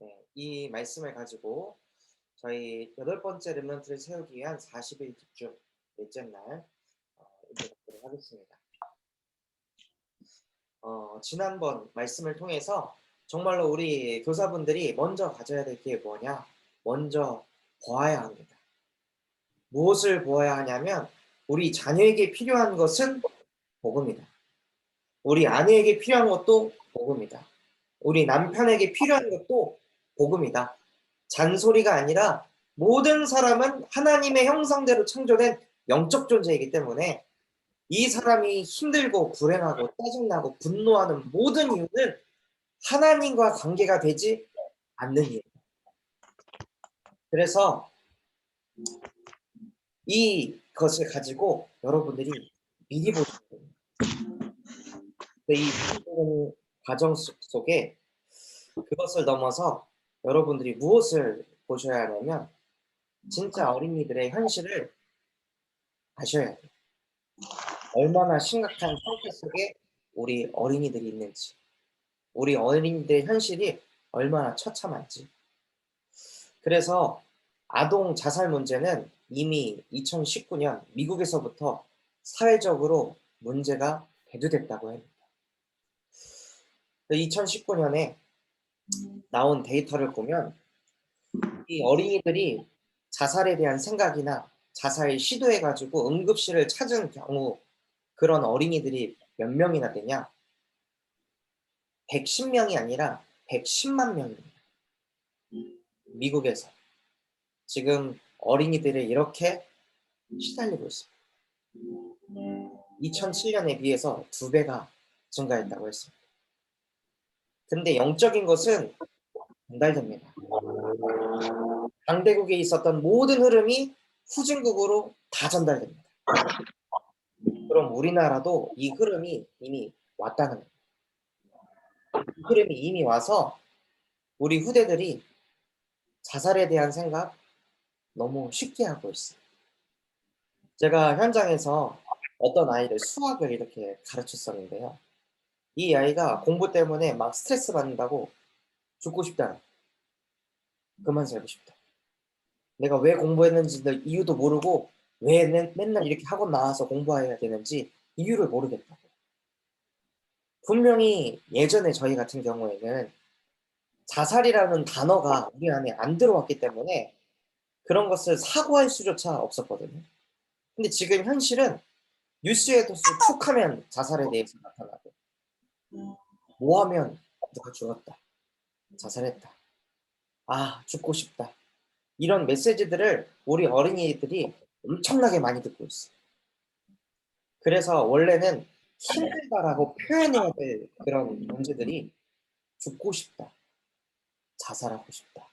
네, 이 말씀을 가지고 저희 8번째 랩런트를 세우기 위한 40일 집중 넷째 날 인도하도록 하겠습니다. 지난번 말씀을 통해서 정말로 우리 교사분들이 먼저 가져야 될 게 뭐냐? 먼저 보아야 합니다. 무엇을 보아야 하냐면 우리 자녀에게 필요한 것은 복음이다. 우리 아내에게 필요한 것도 복음이다. 우리 남편에게 필요한 것도 복음이다. 잔소리가 아니라 모든 사람은 하나님의 형상대로 창조된 영적 존재이기 때문에 이 사람이 힘들고 불행하고 짜증나고 분노하는 모든 이유는 하나님과 관계가 되지 않는 이유입니다. 그래서 이것을 가지고 여러분들이 미리 보셔야 됩니다. 이 미리 보는 과정 속에 그것을 넘어서 여러분들이 무엇을 보셔야 하냐면 진짜 어린이들의 현실을 아셔야 돼요. 얼마나 심각한 상태 속에 우리 어린이들이 있는지, 우리 어린이들의 현실이 얼마나 처참한지. 그래서 아동 자살 문제는 이미 2019년 미국에서부터 사회적으로 문제가 대두됐다고 합니다. 2019년에 나온 데이터를 보면 이 어린이들이 자살에 대한 생각이나 자살 시도해가지고 응급실을 찾은 경우 그런 어린이들이 몇 명이나 되냐? 110명이 아니라 110만 명입니다. 미국에서. 지금 어린이들이 이렇게 시달리고 있습니다. 2007년에 비해서 2배가 증가했다고 했습니다. 근데 영적인 것은 전달됩니다. 강대국에 있었던 모든 흐름이 후진국으로 다 전달됩니다. 그럼 우리나라도 이 흐름이 이미 왔다는 겁니다. 이 흐름이 이미 와서 우리 후대들이 자살에 대한 생각 너무 쉽게 하고 있어요. 제가 현장에서 어떤 아이를 수학을 이렇게 가르쳤었는데요. 이 아이가 공부 때문에 막 스트레스 받는다고 죽고 싶다. 그만 살고 싶다. 내가 왜 공부했는지 이유도 모르고 왜 맨날 이렇게 학원 나와서 공부해야 되는지 이유를 모르겠다고. 분명히 예전에 저희 같은 경우에는 자살이라는 단어가 우리 안에 안 들어왔기 때문에 그런 것을 사고할 수조차 없었거든요. 근데 지금 현실은 뉴스에도 툭 하면 자살에 대해서 나타나고 뭐 하면 누가 죽었다. 자살했다. 아, 죽고 싶다. 이런 메시지들을 우리 어린이들이 엄청나게 많이 듣고 있어요. 그래서 원래는 힘들다라고 표현해야 될 그런 문제들이 죽고 싶다. 자살하고 싶다.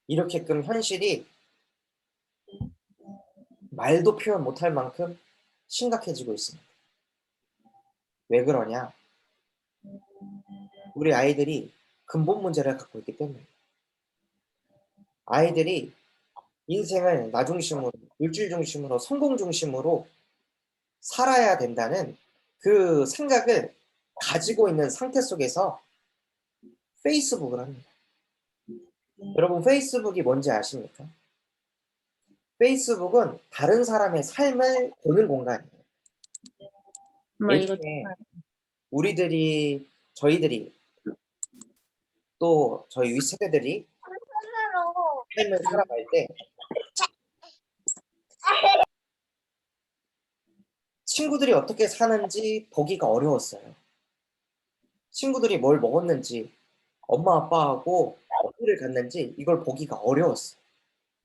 이렇게끔 현실이 말도 표현 못할 만큼 심각해지고 있습니다. 왜 그러냐? 우리 아이들이 근본 문제를 갖고 있기 때문에. 아이들이 인생을 나 중심으로, 물질 중심으로, 성공 중심으로 살아야 된다는 그 생각을 가지고 있는 상태 속에서 페이스북을 합니다. 여러분, 페이스북이 뭔지 아십니까? 페이스북은 다른 사람의 삶을 보는 공간이에요. 예전에 저희들이 또 저희 윗세대들이 삶을 살아갈 때 친구들이 어떻게 사는지 보기가 어려웠어요. 친구들이 뭘 먹었는지, 엄마 아빠하고 어디를 갔는지 이걸 보기가 어려웠어요.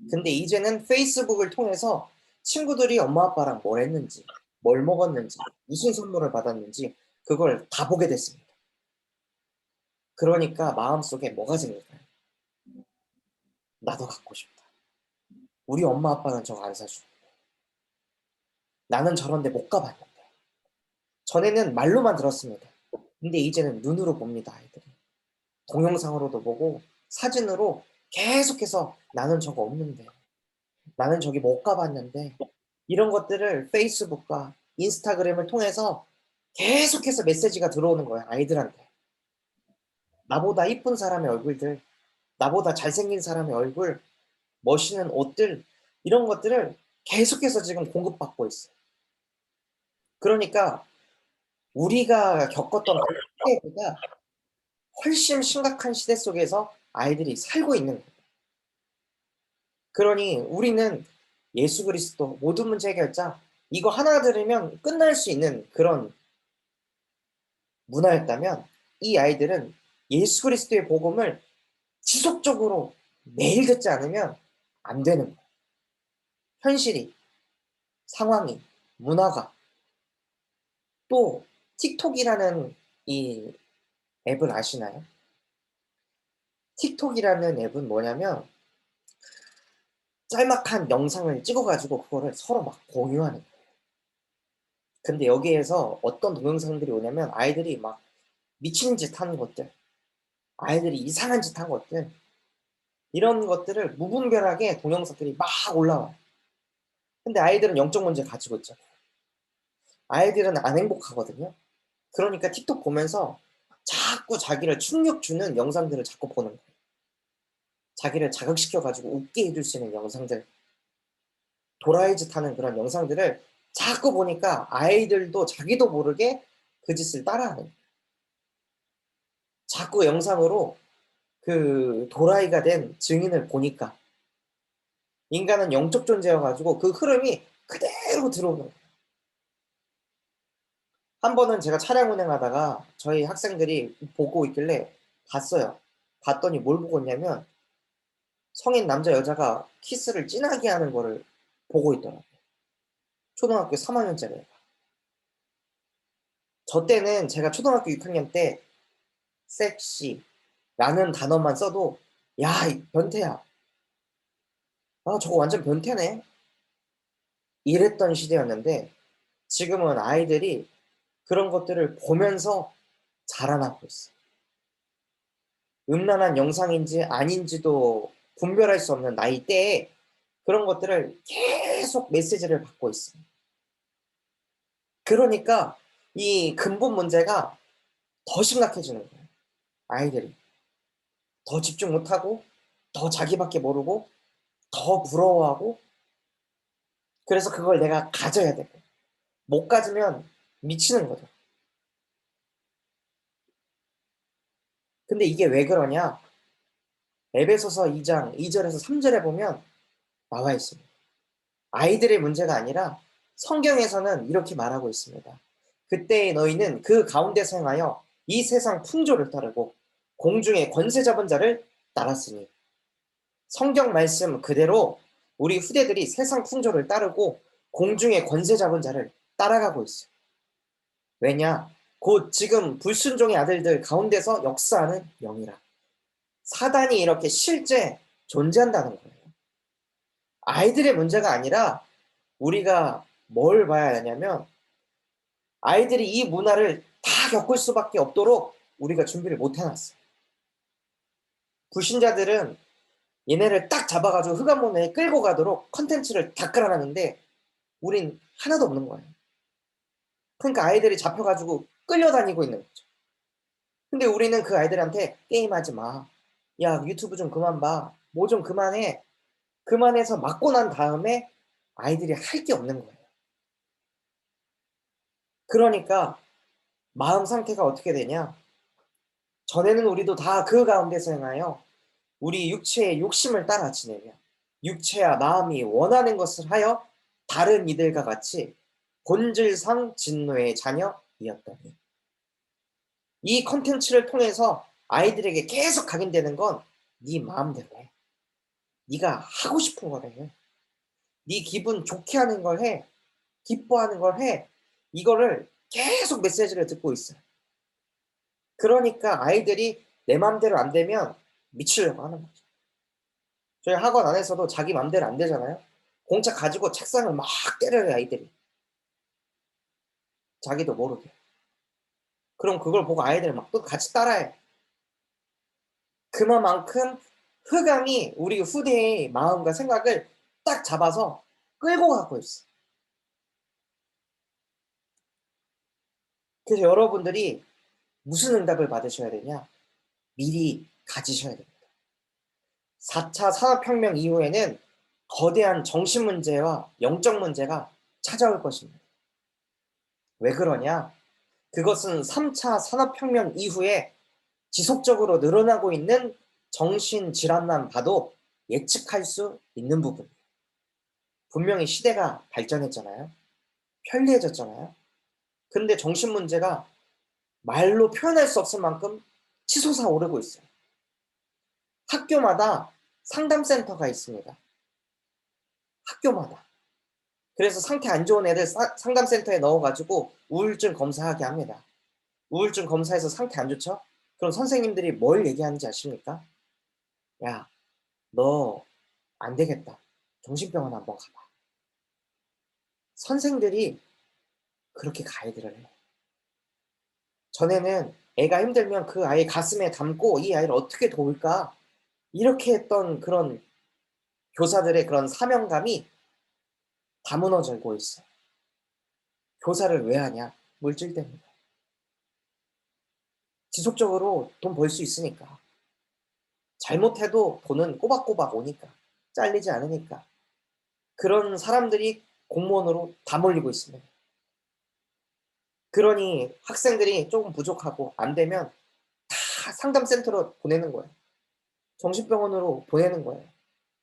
근데 이제는 페이스북을 통해서 친구들이 엄마 아빠랑 뭘 했는지, 뭘 먹었는지, 무슨 선물을 받았는지 그걸 다 보게 됐습니다. 그러니까 마음속에 뭐가 생길까요? 나도 갖고 싶다. 우리 엄마 아빠는 저거 안 사주고 나는 저런데 못 가봤는데. 전에는 말로만 들었습니다. 근데 이제는 눈으로 봅니다, 아이들이. 동영상으로도 보고 사진으로 계속해서 나는 저거 없는데, 나는 저기 못 가봤는데, 이런 것들을 페이스북과 인스타그램을 통해서 계속해서 메시지가 들어오는 거야, 아이들한테. 나보다 이쁜 사람의 얼굴들, 나보다 잘생긴 사람의 얼굴, 멋있는 옷들, 이런 것들을 계속해서 지금 공급받고 있어. 그러니까 우리가 겪었던 그 시대보다 훨씬 심각한 시대 속에서 아이들이 살고 있는 거예요. 그러니 우리는 예수 그리스도 모든 문제 해결자, 이거 하나 들으면 끝날 수 있는 그런 문화였다면, 이 아이들은 예수 그리스도의 복음을 지속적으로 매일 듣지 않으면 안 되는 거예요. 현실이, 상황이, 문화가. 또 틱톡이라는 이 앱을 아시나요? 틱톡이라는 앱은 뭐냐면 짤막한 영상을 찍어 가지고 그거를 서로 막 공유하는 거예요. 근데 여기에서 어떤 동영상들이 오냐면 아이들이 막 미친 짓 하는 것들, 아이들이 이상한 짓 한 것들, 이런 것들을 무분별하게 동영상들이 막 올라와요. 근데 아이들은 영적 문제 가지고 있잖아요. 아이들은 안 행복하거든요. 그러니까 틱톡 보면서 자꾸 자기를 충격 주는 영상들을 자꾸 보는 거예요. 자기를 자극시켜 가지고 웃게 해줄 수 있는 영상들, 도라이 짓 하는 그런 영상들을 자꾸 보니까 아이들도 자기도 모르게 그 짓을 따라하는 거예요. 자꾸 영상으로 그 도라이가 된 증인을 보니까 인간은 영적 존재여 가지고 그 흐름이 그대로 들어오는 거예요. 한 번은 제가 차량 운행하다가 저희 학생들이 보고 있길래 봤어요. 봤더니 뭘 보고 있냐면 성인 남자 여자가 키스를 진하게 하는 거를 보고 있더라고요. 초등학교 3 학년짜리 애가. 저 때는 제가 초등학교 6학년 때 섹시라는 단어만 써도 "야 이 변태야. 아 저거 완전 변태네." 이랬던 시대였는데 지금은 아이들이 그런 것들을 보면서 자라나고 있어요. 음란한 영상인지 아닌지도 분별할 수 없는 나이대에 그런 것들을 계속 메시지를 받고 있습니다. 그러니까 이 근본 문제가 더 심각해지는 거예요, 아이들이. 더 집중 못하고 더 자기밖에 모르고 더 부러워하고, 그래서 그걸 내가 가져야 되고 못 가지면 미치는 거죠. 근데 이게 왜 그러냐? 에베소서 2장 2 절에서 3 절에 보면 나와 있습니다. 아이들의 문제가 아니라 성경에서는 이렇게 말하고 있습니다. 그때의 너희는 그 가운데서 행하여 이 세상 풍조를 따르고 공중의 권세 잡은 자를 따랐으니. 성경 말씀 그대로 우리 후대들이 세상 풍조를 따르고 공중의 권세 잡은 자를 따라가고 있어요. 왜냐? 곧 지금 불순종의 아들들 가운데서 역사하는 영이라. 사단이 이렇게 실제 존재한다는 거예요. 아이들의 문제가 아니라 우리가 뭘 봐야 하냐면 아이들이 이 문화를 다 겪을 수밖에 없도록 우리가 준비를 못 해놨어요. 불신자들은 얘네를 딱 잡아가지고 흑암문에 끌고 가도록 컨텐츠를 다 깔아놨는데 우린 하나도 없는 거예요. 그러니까 아이들이 잡혀가지고 끌려다니고 있는 거죠. 근데 우리는 그 아이들한테 게임하지 마. 야, 유튜브 좀 그만 봐. 뭐 좀 그만해. 그만해서 맞고 난 다음에 아이들이 할 게 없는 거예요. 그러니까 마음 상태가 어떻게 되냐? 전에는 우리도 다 그 가운데서 행하여 우리 육체의 욕심을 따라 지내며 육체와 마음이 원하는 것을 하여 다른 이들과 같이 본질상 진노의 자녀이었더니. 이 콘텐츠를 통해서 아이들에게 계속 각인되는 건 네 마음대로 해. 네가 하고 싶은 걸 해. 네 기분 좋게 하는 걸 해. 기뻐하는 걸 해. 이거를 계속 메시지를 듣고 있어요. 그러니까 아이들이 내 맘대로 안 되면 미치려고 하는 거죠. 저희 학원 안에서도 자기 맘대로 안 되잖아요. 공차 가지고 책상을 막 때려요, 아이들이. 자기도 모르게. 그럼 그걸 보고 아이들 막 또 같이 따라해. 그만큼 흑암이 우리 후대의 마음과 생각을 딱 잡아서 끌고 가고 있어. 그래서 여러분들이 무슨 응답을 받으셔야 되냐? 미리 가지셔야 됩니다. 4차 산업혁명 이후에는 거대한 정신 문제와 영적 문제가 찾아올 것입니다. 왜 그러냐? 그것은 3차 산업혁명 이후에 지속적으로 늘어나고 있는 정신질환만 봐도 예측할 수 있는 부분이에요. 분명히 시대가 발전했잖아요. 편리해졌잖아요. 근데 정신 문제가 말로 표현할 수 없을 만큼 치솟아 오르고 있어요. 학교마다 상담센터가 있습니다. 학교마다. 그래서 상태 안 좋은 애들 상담센터에 넣어가지고 우울증 검사하게 합니다. 우울증 검사해서 상태 안 좋죠? 그럼 선생님들이 뭘 얘기하는지 아십니까? 야, 너 안 되겠다. 정신병원 한번 가봐. 선생들이 그렇게 가이드를 해요. 전에는 애가 힘들면 그 아이 가슴에 담고 이 아이를 어떻게 도울까? 이렇게 했던 그런 교사들의 그런 사명감이 다 무너지고 있어요. 교사를 왜 하냐? 물질 때문에. 지속적으로 돈 벌 수 있으니까. 잘못해도 돈은 꼬박꼬박 오니까. 잘리지 않으니까. 그런 사람들이 공무원으로 다 몰리고 있습니다. 그러니 학생들이 조금 부족하고 안 되면 다 상담센터로 보내는 거예요. 정신병원으로 보내는 거예요.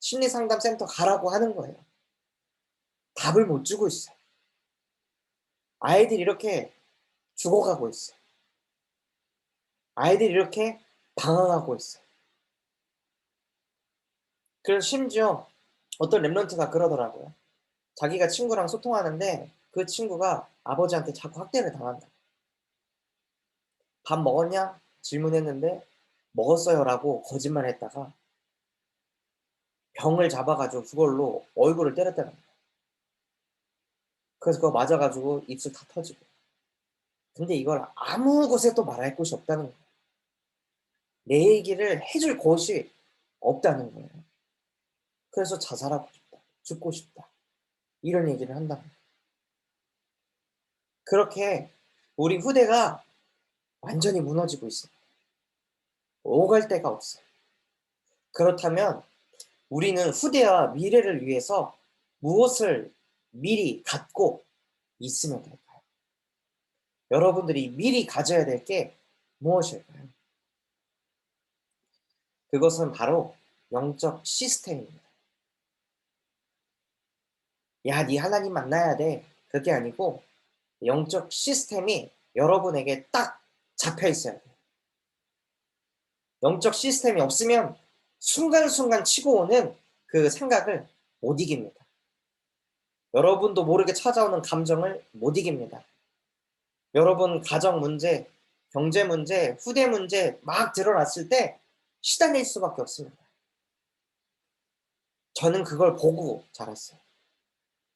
심리상담센터 가라고 하는 거예요. 답을 못 주고 있어요. 아이들이 이렇게 죽어가고 있어요. 아이들이 이렇게 방황하고 있어요. 그래서 심지어 어떤 랩런트가 그러더라고요. 자기가 친구랑 소통하는데 그 친구가 아버지한테 자꾸 학대를 당한다. 밥 먹었냐? 질문했는데 먹었어요 라고 거짓말했다가 병을 잡아가지고 그걸로 얼굴을 때렸다는 거예요. 그래서 그거 맞아가지고 입술 다 터지고. 근데 이걸 아무 곳에 또 말할 곳이 없다는 거예요. 내 얘기를 해줄 곳이 없다는 거예요. 그래서 자살하고 싶다. 죽고 싶다. 이런 얘기를 한다는 거예요. 그렇게 우리 후대가 완전히 무너지고 있어요. 오갈 데가 없어요. 그렇다면 우리는 후대와 미래를 위해서 무엇을 미리 갖고 있으면 될까요? 여러분들이 미리 가져야 될 게 무엇일까요? 그것은 바로 영적 시스템입니다. 야, 네 하나님 만나야 돼. 그게 아니고 영적 시스템이 여러분에게 딱 잡혀 있어야 돼요. 영적 시스템이 없으면 순간순간 치고 오는 그 생각을 못 이깁니다. 여러분도 모르게 찾아오는 감정을 못 이깁니다. 여러분 가정 문제, 경제 문제, 후대 문제 막 드러났을 때 시달릴 수밖에 없습니다. 저는 그걸 보고 자랐어요.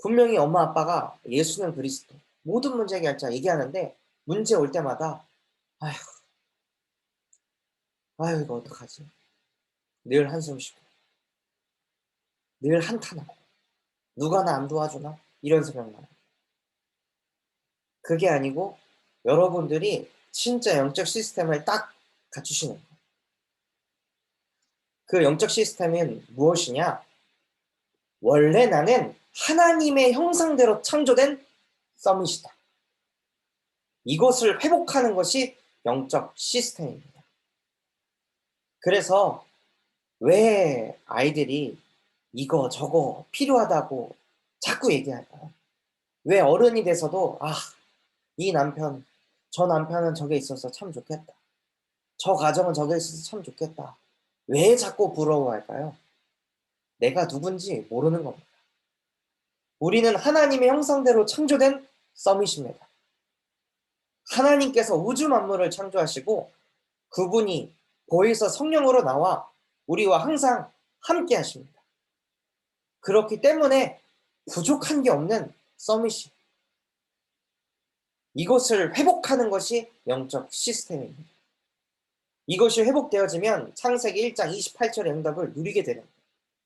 분명히 엄마 아빠가 예수는 그리스도, 모든 문제 해결자 얘기하는데 문제 올 때마다 아휴, 아휴 이거 어떡하지? 늘 한숨 쉬고 늘 한탄하고 누가 나 안 도와주나? 이런 생각만 해요. 그게 아니고 여러분들이 진짜 영적 시스템을 딱 갖추시는 거예요. 그 영적 시스템은 무엇이냐? 원래 나는 하나님의 형상대로 창조된 서밋이다. 이것을 회복하는 것이 영적 시스템입니다. 그래서 왜 아이들이 이거 저거 필요하다고 자꾸 얘기할까요? 왜 어른이 돼서도 이 남편, 저 남편은 저게 있어서 참 좋겠다. 저 가정은 저게 있어서 참 좋겠다. 왜 자꾸 부러워할까요? 내가 누군지 모르는 겁니다. 우리는 하나님의 형상대로 창조된 서밋입니다. 하나님께서 우주 만물을 창조하시고 그분이 보혜사 성령으로 나와 우리와 항상 함께 하십니다. 그렇기 때문에 부족한 게 없는 서밋이 이것을 회복하는 것이 영적 시스템입니다. 이것이 회복되어지면 창세기 1장 28절의 응답을 누리게 되는 거예요.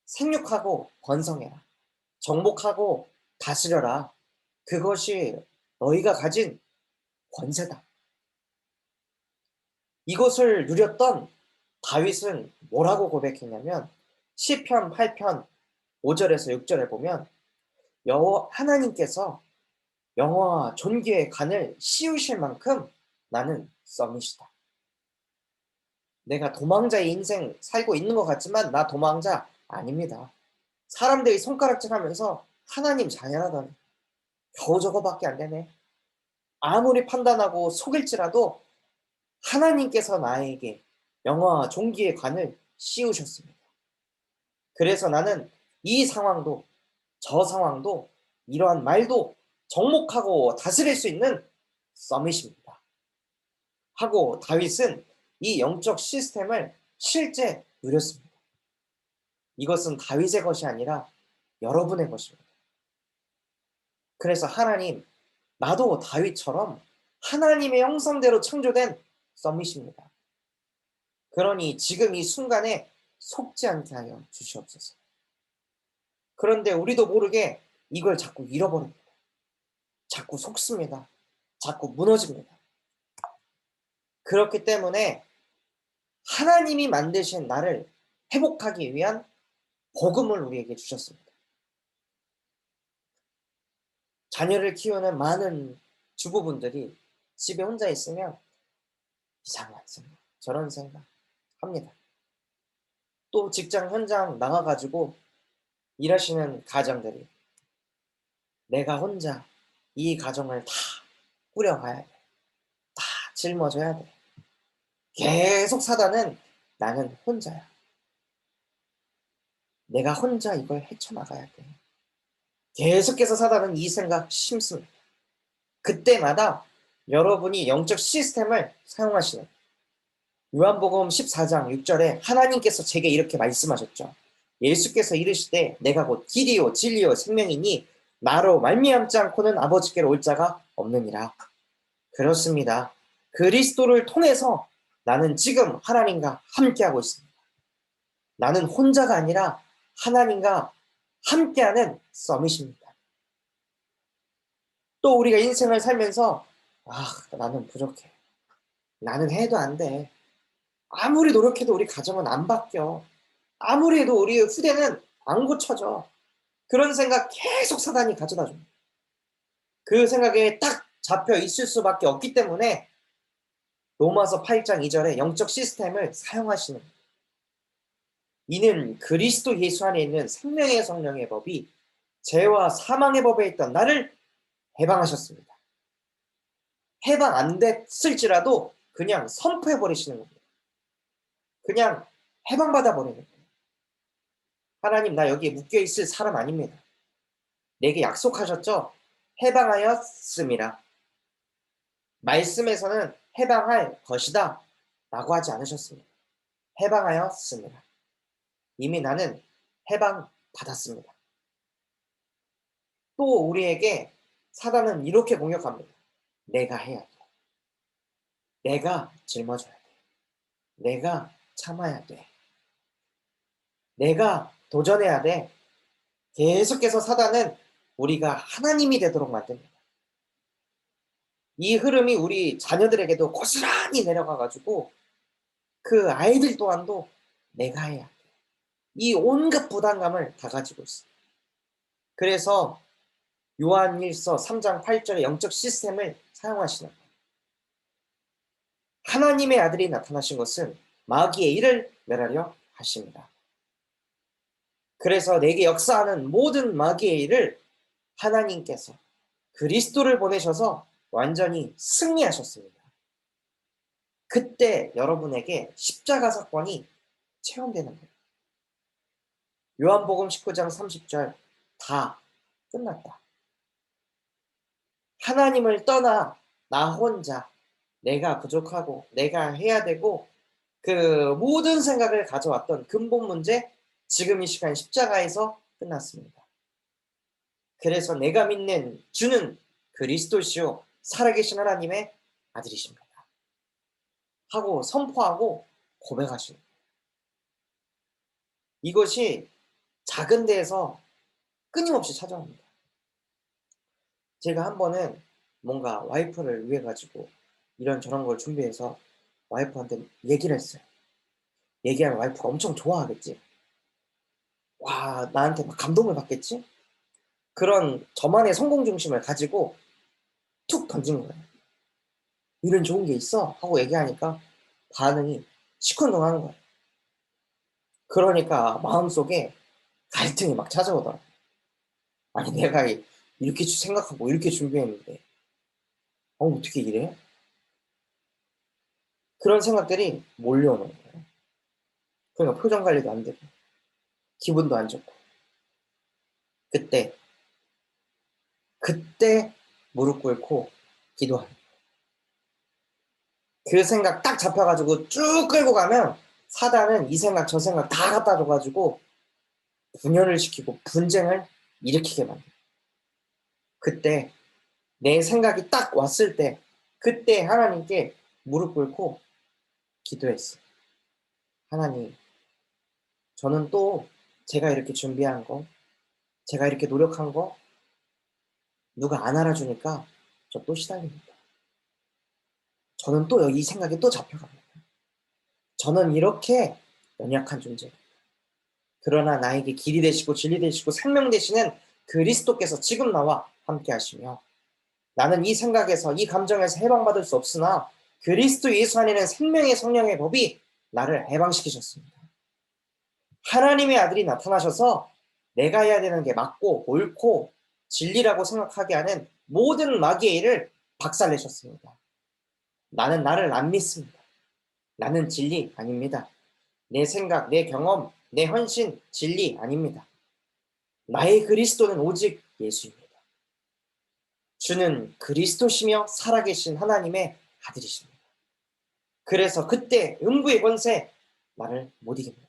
생육하고 번성해라. 정복하고 다스려라. 그것이 너희가 가진 권세다. 이것을 누렸던 다윗은 뭐라고 고백했냐면 시편 8편 5절에서 6절에 보면 여호와 하나님께서 영화와 존귀의 간을 씌우실 만큼 나는 썸밋이다. 내가 도망자의 인생 살고 있는 것 같지만 나 도망자 아닙니다. 사람들이 손가락질하면서 하나님 자녀라더니 겨우 저거밖에 안 되네. 아무리 판단하고 속일지라도 하나님께서 나에게 영화와 존귀의 관을 씌우셨습니다. 그래서 나는 이 상황도 저 상황도 이러한 말도 정복하고 다스릴 수 있는 서밋입니다. 하고 다윗은 이 영적 시스템을 실제 누렸습니다. 이것은 다윗의 것이 아니라 여러분의 것입니다. 그래서 하나님, 나도 다윗처럼 하나님의 형상대로 창조된 서밋입니다. 그러니 지금 이 순간에 속지 않게 하여 주시옵소서. 그런데 우리도 모르게 이걸 자꾸 잃어버립니다. 자꾸 속습니다. 자꾸 무너집니다. 그렇기 때문에 하나님이 만드신 나를 회복하기 위한 복음을 우리에게 주셨습니다. 자녀를 키우는 많은 주부분들이 집에 혼자 있으면 이상한 생각, 저런 생각 합니다. 또 직장 현장 나가가지고 일하시는 가정들이 내가 혼자 이 가정을 다 꾸려가야 돼. 다 짊어져야 돼. 계속 사다는 나는 혼자야. 내가 혼자 이걸 헤쳐나가야 돼. 계속해서 사다는 이 생각 심습니다. 그때마다 여러분이 영적 시스템을 사용하시는 요한복음 14장 6절에 하나님께서 제게 이렇게 말씀하셨죠. 예수께서 이르시되 내가 곧 길이요 진리요 생명이니 나로 말미암지 않고는 아버지께로 올 자가 없느니라. 그렇습니다. 그리스도를 통해서 나는 지금 하나님과 함께하고 있습니다. 나는 혼자가 아니라 하나님과 함께하는 서밋입니다. 또 우리가 인생을 살면서 나는 부족해. 나는 해도 안 돼. 아무리 노력해도 우리 가정은 안 바뀌어. 아무리 해도 우리 후대는 안 고쳐져. 그런 생각 계속 사단이 가져다 줍니다. 그 생각에 딱 잡혀 있을 수밖에 없기 때문에 로마서 8장 2절에 영적 시스템을 사용하시는 거예요. 이는 그리스도 예수 안에 있는 생명의 성령의 법이 죄와 사망의 법에 있던 나를 해방하셨습니다. 해방 안 됐을지라도 그냥 선포해버리시는 겁니다. 그냥 해방받아 버리는 거예요. 하나님, 나 여기에 묶여있을 사람 아닙니다. 내게 약속하셨죠? 해방하였음이라. 말씀에서는 해방할 것이다 라고 하지 않으셨습니다. 해방하였습니다. 이미 나는 해방받았습니다. 또 우리에게 사단은 이렇게 공격합니다. 내가 해야 돼. 내가 짊어져야 돼. 내가 참아야 돼. 내가 도전해야 돼. 계속해서 사단은 우리가 하나님이 되도록 만듭니다. 이 흐름이 우리 자녀들에게도 고스란히 내려가가지고 그 아이들 또한도 내가 해야 돼. 이 온갖 부담감을 다 가지고 있어요. 그래서 요한일서 3장 8절의 영적 시스템을 사용하시는 거예요. 하나님의 아들이 나타나신 것은 마귀의 일을 멸하려 하십니다. 그래서 내게 역사하는 모든 마귀의 일을 하나님께서 그리스도를 보내셔서 완전히 승리하셨습니다. 그때 여러분에게 십자가 사건이 체험되는 거예요. 요한복음 19장 30절 다 끝났다. 하나님을 떠나 나 혼자 내가 부족하고 내가 해야 되고 그 모든 생각을 가져왔던 근본 문제 지금 이 시간 십자가에서 끝났습니다. 그래서 내가 믿는 주는 그리스도시요 살아계신 하나님의 아들이십니다. 하고 선포하고 고백하시는 거예요. 이것이 작은 데에서 끊임없이 찾아옵니다. 제가 한 번은 뭔가 와이프를 위해 가지고 이런저런 걸 준비해서 와이프한테 얘기를 했어요. 얘기하면 와이프가 엄청 좋아하겠지. 와, 나한테 막 감동을 받겠지? 그런 저만의 성공 중심을 가지고 툭 던진 거예요. "이런 좋은 게 있어?" 하고 얘기하니까 반응이 시큰둥한 거예요. 그러니까 마음속에 갈등이 막 찾아오더라고요. 아니 내가 이렇게 생각하고 이렇게 준비했는데 어떻게 이래? 그런 생각들이 몰려오는 거예요. 그러니까 표정 관리도 안 되고 기분도 안 좋고 그때, 그때 무릎 꿇고 기도하는 그 생각 딱 잡혀 가지고 쭉 끌고 가면 사단은 이 생각 저 생각 다 갖다 줘 가지고 분열을 시키고 분쟁을 일으키게 만들어요. 그때 내 생각이 딱 왔을 때 그때 하나님께 무릎 꿇고 기도했어요. 하나님, 저는 또 제가 이렇게 준비한 거, 제가 이렇게 노력한 거 누가 안 알아주니까 저 또 시달립니다. 저는 또 이 생각이 또 잡혀갑니다. 저는 이렇게 연약한 존재입니다. 그러나 나에게 길이 되시고 진리 되시고 생명 되시는 그리스도께서 지금 나와 함께 하시며 나는 이 생각에서 이 감정에서 해방받을 수 없으나 그리스도 예수 안에는 생명의 성령의 법이 나를 해방시키셨습니다. 하나님의 아들이 나타나셔서 내가 해야 되는 게 맞고 옳고 진리라고 생각하게 하는 모든 마귀의 일을 박살내셨습니다. 나는 나를 안 믿습니다. 나는 진리 아닙니다. 내 생각, 내 경험, 내 헌신, 진리 아닙니다. 나의 그리스도는 오직 예수입니다. 주는 그리스도시며 살아계신 하나님의 아들이십니다. 그래서 그때 음부의 권세 나를 못 이깁니다.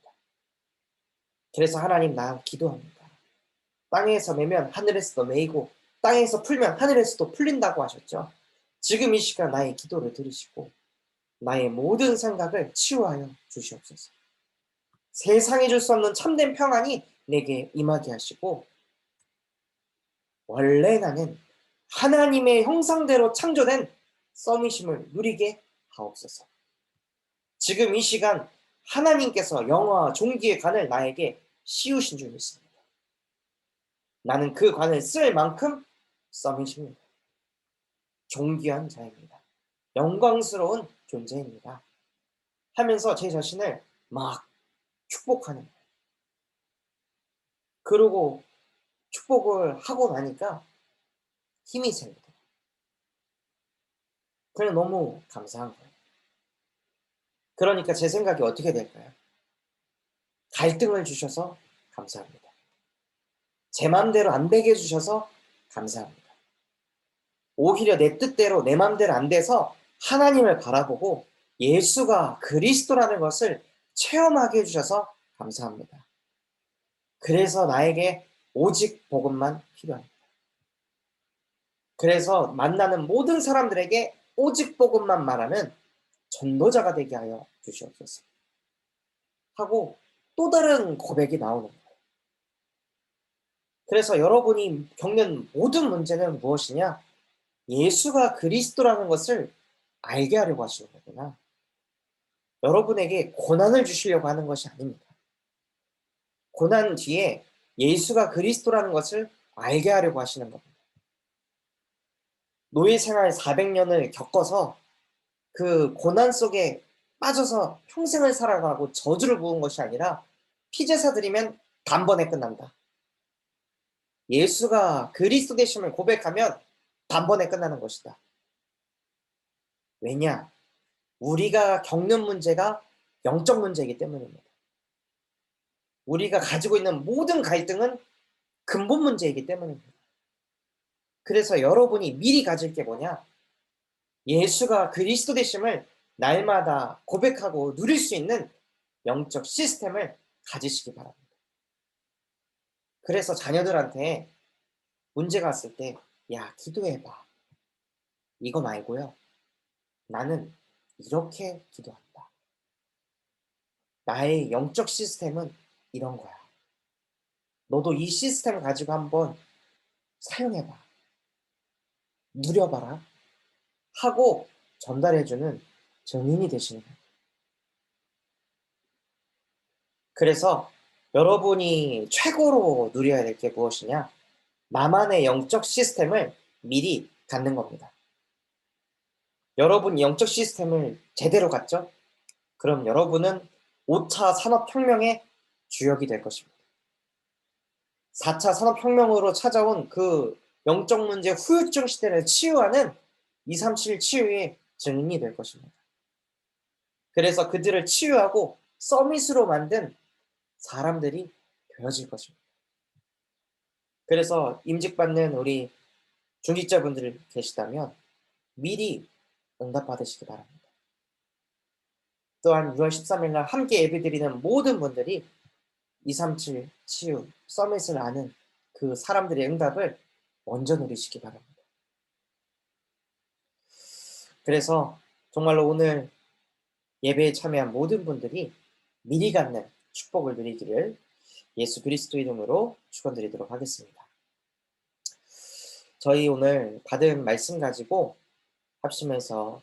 그래서 하나님 나 기도합니다. 땅에서 매면 하늘에서도 매이고 땅에서 풀면 하늘에서도 풀린다고 하셨죠. 지금 이 시간 나의 기도를 들으시고 나의 모든 생각을 치유하여 주시옵소서. 세상이 줄 수 없는 참된 평안이 내게 임하게 하시고 원래 나는 하나님의 형상대로 창조된 썸이심을 누리게 하옵소서. 지금 이 시간 하나님께서 영화와 종기의 관을 나에게 씌우신 줄 믿습니다. 나는 그 관을 쓸 만큼 썸이십니다. 존귀한 자입니다. 영광스러운 존재입니다. 하면서 제 자신을 막 축복하는 거예요. 그러고 축복을 하고 나니까 힘이 생기더라고요. 그냥 너무 감사한 거예요. 그러니까 제 생각이 어떻게 될까요? 갈등을 주셔서 감사합니다. 제 마음대로 안 되게 해주셔서 감사합니다. 오히려 내 뜻대로 내 마음대로 안 돼서 하나님을 바라보고 예수가 그리스도라는 것을 체험하게 해주셔서 감사합니다. 그래서 나에게 오직 복음만 필요합니다. 그래서 만나는 모든 사람들에게 오직 복음만 말하는 전도자가 되게 하여 주시옵소서. 하고 또 다른 고백이 나오는 거예요. 그래서 여러분이 겪는 모든 문제는 무엇이냐? 예수가 그리스도라는 것을 알게 하려고 하시는 거구나. 여러분에게 고난을 주시려고 하는 것이 아닙니다. 고난 뒤에 예수가 그리스도라는 것을 알게 하려고 하시는 겁니다. 노예 생활 400년을 겪어서 그 고난 속에 빠져서 평생을 살아가고 저주를 부은 것이 아니라 피제사 드리면 단번에 끝난다. 예수가 그리스도 되심을 고백하면 단번에 끝나는 것이다. 왜냐? 우리가 겪는 문제가 영적 문제이기 때문입니다. 우리가 가지고 있는 모든 갈등은 근본 문제이기 때문입니다. 그래서 여러분이 미리 가질 게 뭐냐? 예수가 그리스도 되심을 날마다 고백하고 누릴 수 있는 영적 시스템을 가지시기 바랍니다. 그래서 자녀들한테 문제가 왔을 때, 야, 기도해봐. 이거 말고요. 나는 이렇게 기도한다. 나의 영적 시스템은 이런 거야. 너도 이 시스템을 가지고 한번 사용해봐. 누려봐라. 하고 전달해주는 증인이 되시는 거예요. 그래서 여러분이 최고로 누려야 될 게 무엇이냐? 나만의 영적 시스템을 미리 갖는 겁니다. 여러분이 영적 시스템을 제대로 갖죠? 그럼 여러분은 5차 산업혁명의 주역이 될 것입니다. 4차 산업혁명으로 찾아온 그 영적 문제 후유증 시대를 치유하는 237 치유의 증인이 될 것입니다. 그래서 그들을 치유하고 서밋으로 만든 사람들이 되어질 것입니다. 그래서 임직받는 우리 중직자분들 계시다면 미리 응답받으시기 바랍니다. 또한 6월 13일 날 함께 예배드리는 모든 분들이 237 치유 서밋을 아는 그 사람들의 응답을 먼저 누리시기 바랍니다. 그래서 정말로 오늘 예배에 참여한 모든 분들이 미리 갖는 축복을 누리기를 예수 그리스도 이름으로 축원드리도록 하겠습니다. 저희 오늘 받은 말씀 가지고 합심해서